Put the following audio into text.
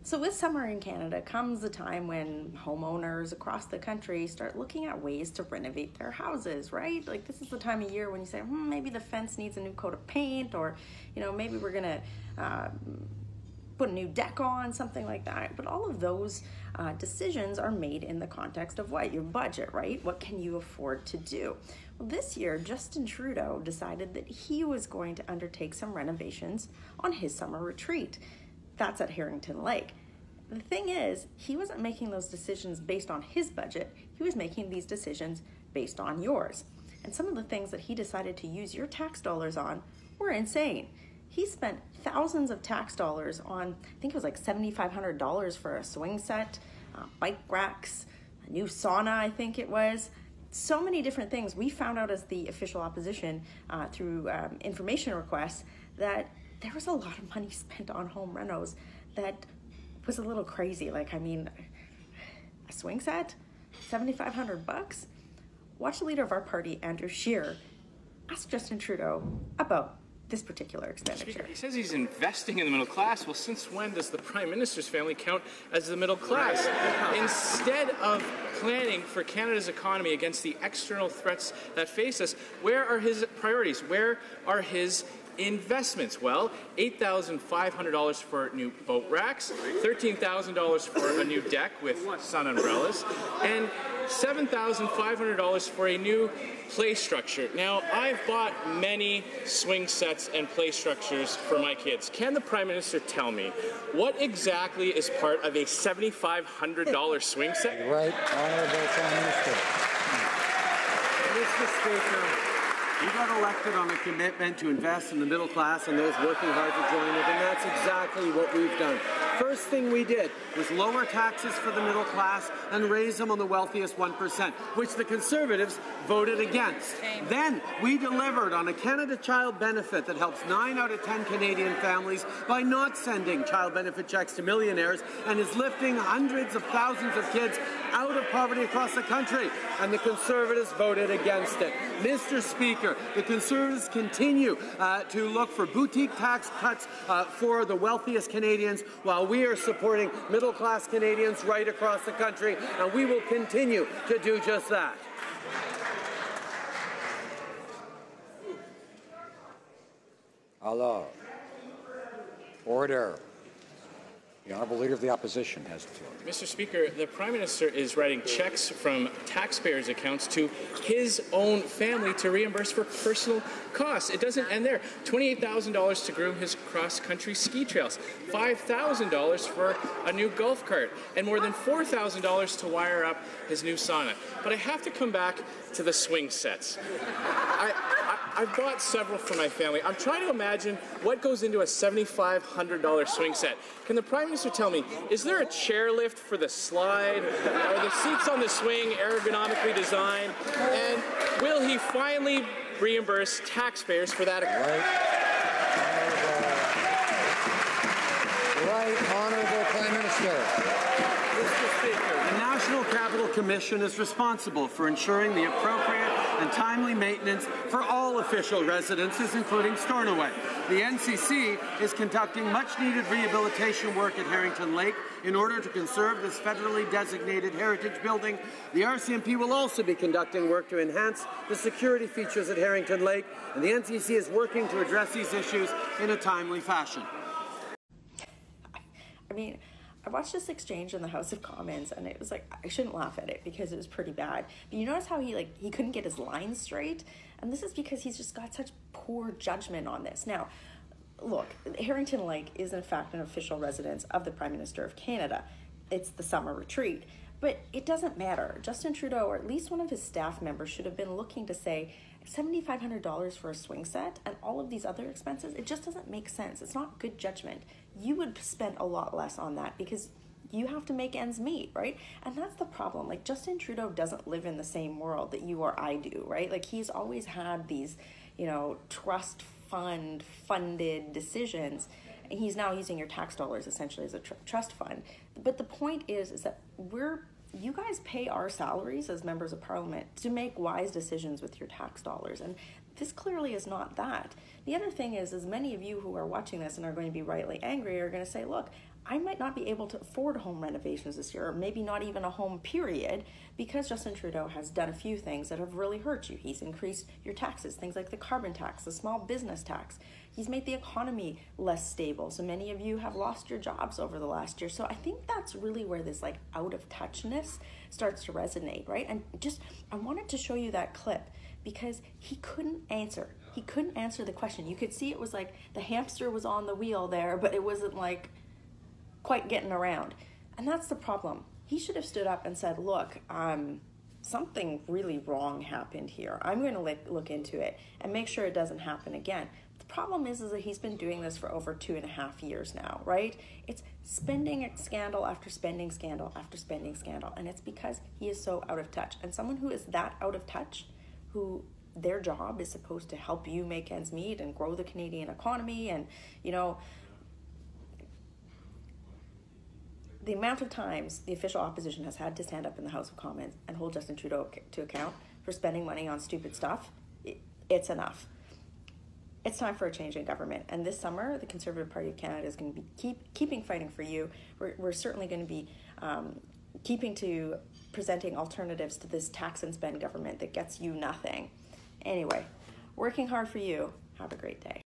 So with summer in Canada comes a time when homeowners across the country start looking at ways to renovate their houses, right? Like this is the time of year when you say, maybe the fence needs a new coat of paint, or, maybe we're gonna put a new deck on, something like that. But all of those decisions are made in the context of what? Your budget, right? What can you afford to do? Well, this year, Justin Trudeau decided that he was going to undertake some renovations on his summer retreat. That's at Harrington Lake. The thing is, he wasn't making those decisions based on his budget. He was making these decisions based on yours. And some of the things that he decided to use your tax dollars on were insane. He spent thousands of tax dollars on, I think it was like $7,500 for a swing set, bike racks, a new sauna, I think it was. So many different things. We found out as the official opposition through information requests that there was a lot of money spent on home renos that was a little crazy. A swing set, $7,500. Watch the leader of our party, Andrew Scheer, ask Justin Trudeau about this particular expenditure. He says he's investing in the middle class. Well, since when does the Prime Minister's family count as the middle class? Instead of planning for Canada's economy against the external threats that face us, where are his priorities? Where are his investments? Well, $8,500 for new boat racks, $13,000 for a new deck with sun umbrellas, and $7,500 for a new play structure. Now, I've bought many swing sets and play structures for my kids. Can the Prime Minister tell me what exactly is part of a $7,500 swing set? Right, Honourable Prime Minister. Mr. Speaker, we got elected on a commitment to invest in the middle class and those working hard to join it, and that's exactly what we've done. First thing we did was lower taxes for the middle class and raise them on the wealthiest 1%, which the Conservatives voted against. Then we delivered on a Canada Child Benefit that helps 9 out of 10 Canadian families by not sending child benefit checks to millionaires and is lifting hundreds of thousands of kids out of poverty across the country, and the Conservatives voted against it. Mr. Speaker, the Conservatives continue to look for boutique tax cuts for the wealthiest Canadians, while we are supporting middle-class Canadians right across the country, and we will continue to do just that. Hello. Order. The Honourable Leader of the Opposition has the floor. Mr. Speaker, the Prime Minister is writing checks from taxpayers' accounts to his own family to reimburse for personal costs. It doesn't end there. $28,000 to groom his cross-country ski trails, $5,000 for a new golf cart, and more than $4,000 to wire up his new sauna. But I have to come back to the swing sets. I've bought several for my family. I'm trying to imagine what goes into a $7,500 swing set. Can the Prime Minister tell me, is there a chairlift for the slide? Are the seats on the swing ergonomically designed? And will he finally reimburse taxpayers for that? Right, Honourable Prime Minister. Mr. Speaker, the National Capital Commission is responsible for ensuring the appropriate and timely maintenance for all official residences, including Stornoway. The NCC is conducting much-needed rehabilitation work at Harrington Lake in order to conserve this federally designated heritage building. The RCMP will also be conducting work to enhance the security features at Harrington Lake, and the NCC is working to address these issues in a timely fashion. I watched this exchange in the House of Commons, and it was like, I shouldn't laugh at it because it was pretty bad. But you notice how he couldn't get his lines straight? And this is because he's just got such poor judgment on this. Now, look, Harrington Lake is in fact an official residence of the Prime Minister of Canada. It's the summer retreat. But it doesn't matter. Justin Trudeau, or at least one of his staff members, should have been looking to say, $7,500 for a swing set and all of these other expenses, it just doesn't make sense. It's not good judgment. You would spend a lot less on that because you have to make ends meet, right? And that's the problem. Like, Justin Trudeau doesn't live in the same world that you or I do, right? Like, he's always had these, trust funded decisions, and he's now using your tax dollars essentially as a trust fund. But the point is that you guys pay our salaries as members of parliament to make wise decisions with your tax dollars. And this clearly is not that. The other thing is many of you who are watching this and are going to be rightly angry are going to say, look, I might not be able to afford home renovations this year, or maybe not even a home period, because Justin Trudeau has done a few things that have really hurt you. He's increased your taxes, things like the carbon tax, the small business tax. He's made the economy less stable. So many of you have lost your jobs over the last year. So I think that's really where this like out of touchness starts to resonate, right? And I wanted to show you that clip because he couldn't answer. He couldn't answer the question. You could see it was like the hamster was on the wheel there, but it wasn't like quite getting around. And that's the problem. He should have stood up and said, look, something really wrong happened here. I'm going to look into it and make sure it doesn't happen again. The problem is that he's been doing this for over 2.5 years now, right? It's spending scandal after spending scandal after spending scandal. And it's because he is so out of touch. And someone who is that out of touch, who their job is supposed to help you make ends meet and grow the Canadian economy and, the amount of times the official opposition has had to stand up in the House of Commons and hold Justin Trudeau to account for spending money on stupid stuff, it's enough. It's time for a change in government. And this summer, the Conservative Party of Canada is going to be keeping fighting for you. We're certainly going to be keeping to presenting alternatives to this tax and spend government that gets you nothing. Anyway, working hard for you. Have a great day.